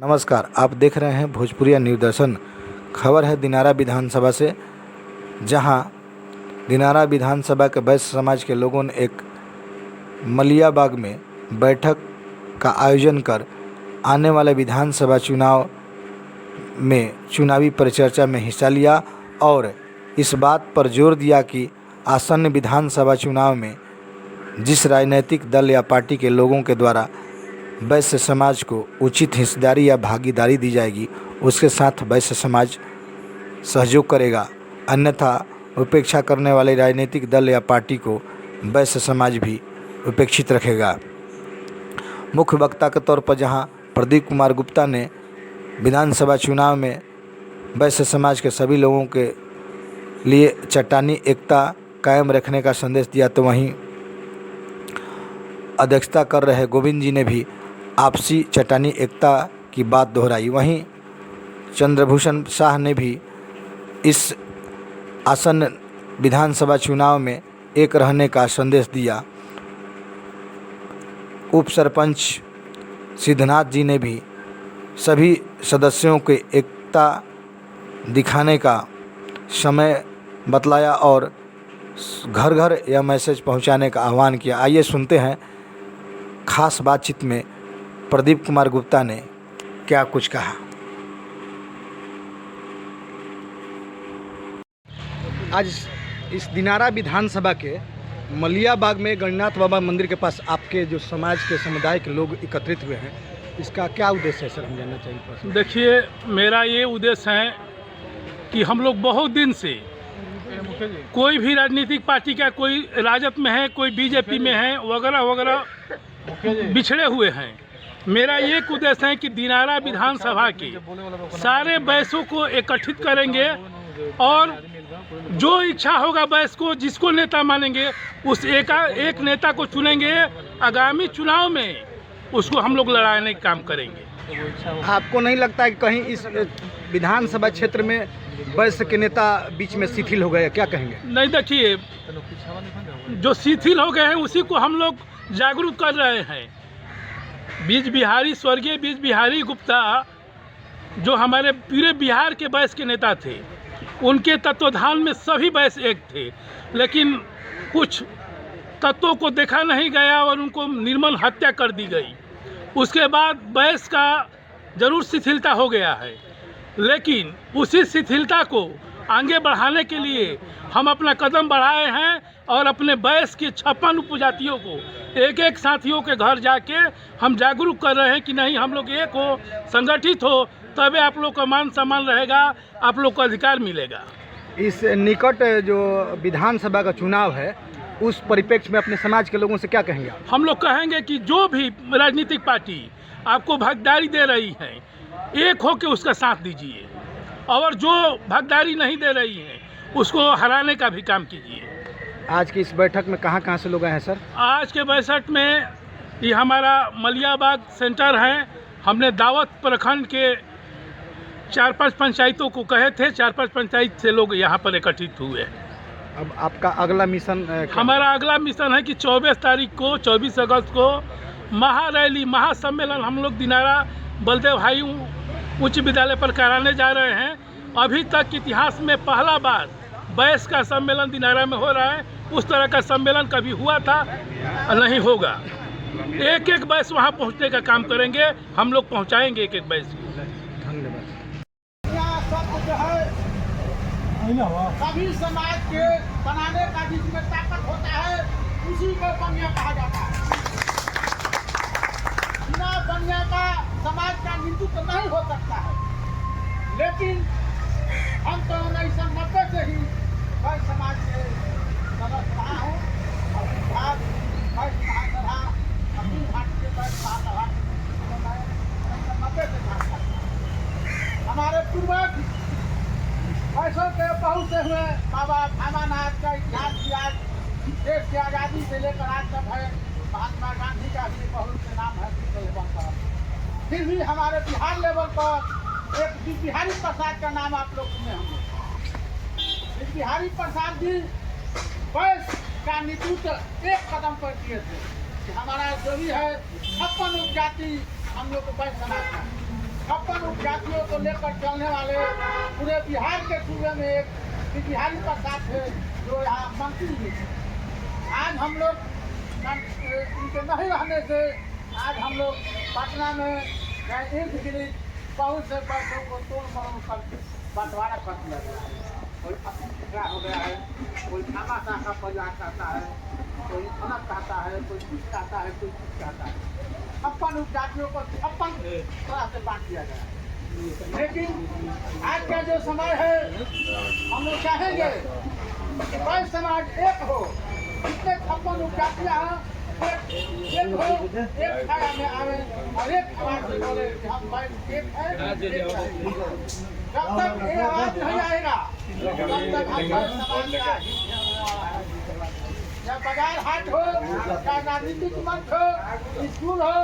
नमस्कार, आप देख रहे हैं भोजपुरिया न्यूज़ दर्शन। खबर है दिनारा विधानसभा से, जहां दिनारा विधानसभा के वैश्य समाज के लोगों ने एक मलियाबाग में बैठक का आयोजन कर आने वाले विधानसभा चुनाव में चुनावी परिचर्चा में हिस्सा लिया और इस बात पर जोर दिया कि आसन्न विधानसभा चुनाव में जिस राजनीतिक दल या पार्टी के लोगों के द्वारा वैश्य समाज को उचित हिस्सेदारी या भागीदारी दी जाएगी, उसके साथ वैश्य समाज सहयोग करेगा। अन्यथा उपेक्षा करने वाले राजनीतिक दल या पार्टी को वैश्य समाज भी उपेक्षित रखेगा। मुख्य वक्ता के तौर पर जहां प्रदीप कुमार गुप्ता ने विधानसभा चुनाव में वैश्य समाज के सभी लोगों के लिए चट्टानी एकता कायम रखने का संदेश दिया, तो वहीं अध्यक्षता कर रहे गोविंद जी ने भी आपसी चट्टानी एकता की बात दोहराई। वहीं चंद्रभूषण शाह ने भी इस आसन्न विधानसभा चुनाव में एक रहने का संदेश दिया। उप सरपंच सिद्धनाथ जी ने भी सभी सदस्यों के एकता दिखाने का समय बतलाया और घर घर यह मैसेज पहुंचाने का आह्वान किया। आइए सुनते हैं खास बातचीत में प्रदीप कुमार गुप्ता ने क्या कुछ कहा। आज इस दिनारा विधानसभा के मलियाबाग में गणनाथ बाबा मंदिर के पास आपके जो समाज के समुदाय के लोग एकत्रित हुए हैं, इसका क्या उद्देश्य है सर, हम जानना चाहेंगे। देखिए, मेरा ये उद्देश्य है कि हम लोग बहुत दिन से कोई भी राजनीतिक पार्टी का, कोई राजद में है, कोई बीजेपी में है, वगैरह वगैरह बिछड़े हुए हैं। मेरा ये उद्देश्य है कि दिनारा विधानसभा के सारे वैश्यों को एकत्रित करेंगे और जो इच्छा होगा वैश्य को, जिसको नेता मानेंगे, उस एक नेता को चुनेंगे। आगामी चुनाव में उसको हम लोग लड़ाने का काम करेंगे। आपको नहीं लगता कि कहीं इस विधानसभा क्षेत्र में वैश्य के नेता बीच में शिथिल हो गए, क्या कहेंगे? नहीं, देखिए, जो शिथिल हो गए हैं उसी को हम लोग जागरूक कर रहे हैं। स्वर्गीय बीज बिहारी गुप्ता जो हमारे पूरे बिहार के वैश्य के नेता थे, उनके तत्वाधान में सभी वैश्य एक थे, लेकिन कुछ तत्वों को देखा नहीं गया और उनको निर्मल हत्या कर दी गई। उसके बाद वैश्य का जरूर शिथिलता हो गया है, लेकिन उसी शिथिलता को आगे बढ़ाने के लिए हम अपना कदम बढ़ाए हैं और अपने वैश्य के 56 उपजातियों को एक एक साथियों के घर जाके हम जागरूक कर रहे हैं कि नहीं, हम लोग एक हो, संगठित हो, तभी आप लोग का मान सम्मान रहेगा, आप लोग को अधिकार मिलेगा। इस निकट जो विधानसभा का चुनाव है, उस परिप्रेक्ष्य में अपने समाज के लोगों से क्या कहेंगे? हम लोग कहेंगे कि जो भी राजनीतिक पार्टी आपको भागीदारी दे रही है, एक हो के उसका साथ दीजिए, और जो भागीदारी नहीं दे रही है उसको हराने का भी काम कीजिए। आज की इस बैठक में कहाँ से लोग आए हैं सर? आज के बैठक में ये हमारा मलियाबाग सेंटर है। हमने दावत प्रखंड के 4-5 पंचायतों को कहे थे, 4-5 पंचायत से लोग यहाँ पर एकत्रित हुए। अब आपका अगला मिशन हमारा अगला मिशन है कि 24 अगस्त को महारैली, महासम्मेलन हम लोग दिनारा बलदेव भाई उच्च विद्यालय पर कराने जा रहे हैं। अभी तक इतिहास में पहला बार वैश्य का सम्मेलन दिनारा में हो रहा है। उस तरह का सम्मेलन कभी हुआ था नहीं होगा। एक एक वैश्य वहाँ पहुँचने का काम करेंगे, हम लोग पहुँचाएंगे एक एक वैश्य। धन्यवाद। सभी समाज के बनाने का जिसमें ताकत होता है, उसी को बनिया कहा जाता है। बिना बनिया का समाज का नेतृत्व नहीं हो सकता है। लेकिन हम तो 1990 से ही हर समाज के सदस्य रहा हूँ और विभाग, हर विधानसभा, अखिल भारतीय महासभा 1990 से था। हमारे पूर्वज वैश्यों के बहुत से हुए बाबा भामानाथ का इतिहास किया। देश की आज़ादी से लेकर आज तक है। महात्मा गांधी का भी बहुत से नाम है लेवल पर। फिर भी हमारे बिहार लेवल पर एक बिहारी प्रसाद का नाम आप लोग सुने होंगे। बिहारी प्रसाद जी वैश्य का नेतृत्व एक कदम पर किए थे कि हमारा जो भी है 56 उपजाति हम लोग को वैश्य समाज है। 56 उपजातियों को लेकर चलने वाले पूरे बिहार के सूबे में एक बिहारी प्रसाद थे जो यहाँ मंत्री भी थे। आज हम लोग उनके नहीं रहने से आज हम लोग पटना में इर्द गिर्द बहुत से पैसों को तोड़ मरोड़ कर बंटवारा कर दिया गया है। कोई अपनी टुकड़ा हो गया है, कोई खामा का परिवार चाहता है, कोई अलग चाहता है, कोई कुछ चाहता है, कोई कुछ चाहता है। 56 उपजातियों को 56 तरह से बांट दिया गया है। लेकिन आज का जो समय है हम लोग चाहेंगे कि कोई समाज एक हो, जितने 56 उपजातियाँ हैं एक हो, एक छाया में आवे और एक आवाज से बोले कि हम भाई एक है। जब तक ये आवाज नहीं आएगा तब तक हम समाज का या बाजार हाट हो, या राजनीतिक मंच हो, स्कूल हो,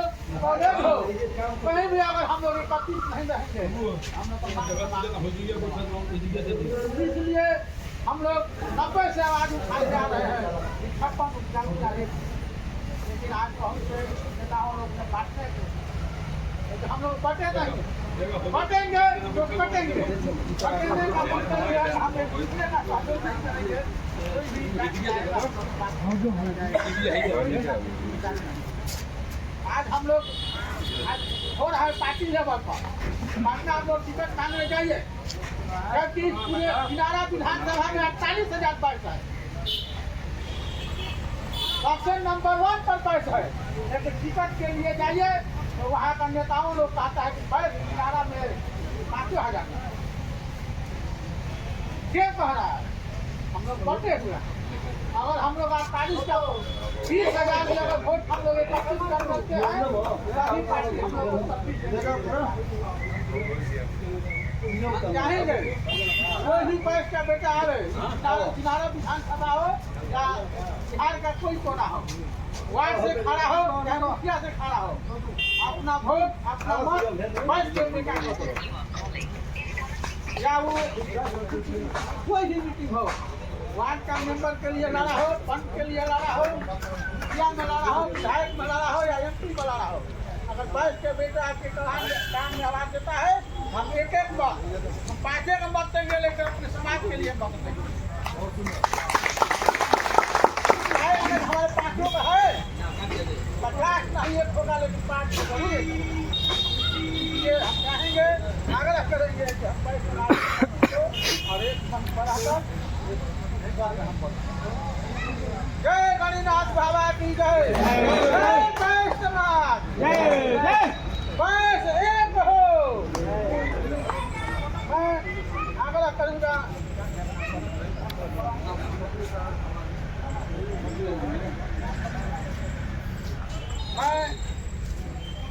कॉलेज हो, कहीं भी अगर हम लोग एकत्रित नहीं रहेंगे इसलिए हम लोग 90 से आवाज उठाए जा रहे हैं। 56 उपजातियाँ लेकिन आज बहुत से नेताओं लोग ने बांटने थे, हम लोग बटे नहीं, बटेंगे तो कटेंगे, बटेंगे का मतलब है हमें दूसरे का स्वागत नहीं करेंगे। आज हम लोग हो रहा है पार्टी लेवल पर, पटना आप लोग टिकट मांगने जाइए, जबकि पूरे दिनारा विधानसभा में 48,000 पैसा है, ऑप्शन नंबर 1 पर पैसा है। लेकिन टिकट के लिए जाइए तो वहाँ का नेताओं लोग कहता है कि भाई दिनारा में 5,000 क्या कह रहा है, हम लोग बटे हुए हैं। अगर हम लोग 48 का 20,000 में अगर वोट हम लोग एकत्रित कर सकते हैं तभी पार्टी हम लोग चाहेंगे। कोई भी पैस का बेटा आवे, दिनारा विधानसभा हो या बिहार का कोई कोना हो, वार्ड से खड़ा हो या मुखिया से खड़ा हो, अपना वोट अपना मत पैस के बेटा या वो कोई भी मीटिंग हो, वार्ड का मेंबर के लिए लड़ा हो, पंच के लिए लड़ा हो, मुखिया में लड़ा हो, विधायक में लड़ा हो या MP में लड़ा हो, अगर पैस के बेटा आपके काम में आवाज देता है हम एक मत, हम 5 मत देंगे, लेकिन अपने समाज के लिए मत देंगे। अगर हमारे 5 का है 50 नहीं एक होगा, लेकिन 5 जरूर ये हम चाहेंगे, आग्रह करेंगे कि हम पैसे और एक मन बढ़ाकर जय गणिनाथ बाबा की जय, जय पैस समाज, पैस एक हो। मैं आग्रह करूंगा मैं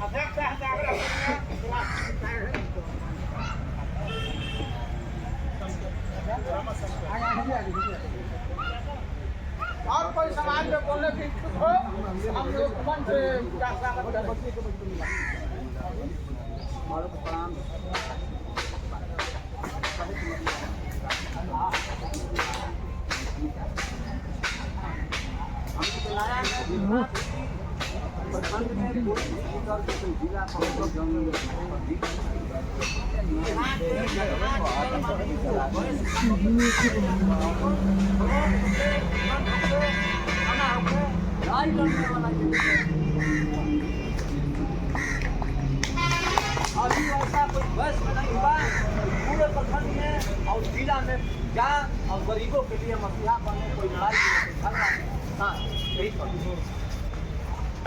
अध्यक्ष साहब से आग्रह और कोई समाज में बोलने की इच्छुक हो, हम लोग मन से स्वागत करें। अभी ऐसा कोई बस नहीं हुआ पूरे प्रखंड में और जिला में क्या और गरीबों के लिए मसीहा बने कोई लड़ाई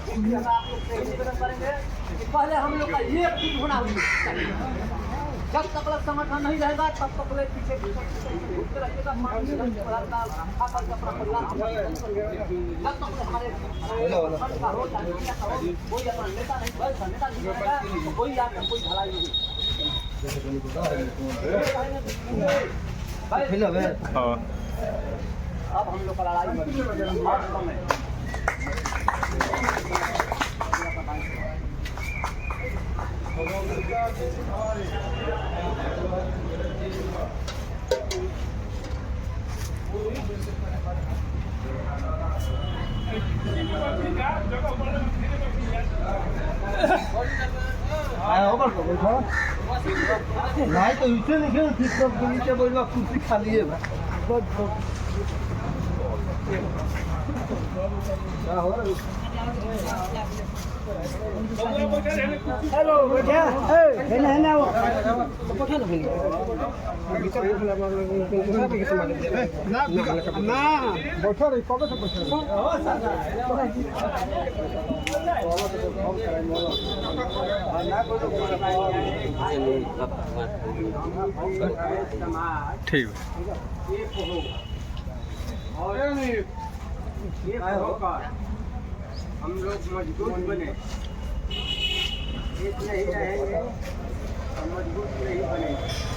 यही आप लोग से निवेदन करेंगे कि पहले हम लोग का ये कुछ होना चाहिए। जब तक संगठन नहीं रहेगा तब तक पीछे घूमते रहिएगा, जब तक हमारे का हो कोई अपना नेता नहीं नेता नहीं रहेगा तो कोई आपका कोई भलाई नहीं। अब हम लोग का लड़ाई में जगह नहीं तो इसे लिखे ठीक सब के नीचे बैठवा कुर्सी खाली है क्या हो रहा हेलो बेटा है ना वो पठा दो ना बैठो रे कब से बैठो ठीक और ये होकर हम लोग मजबूत बने एक नहीं रहेंगे हम मजबूत नहीं बने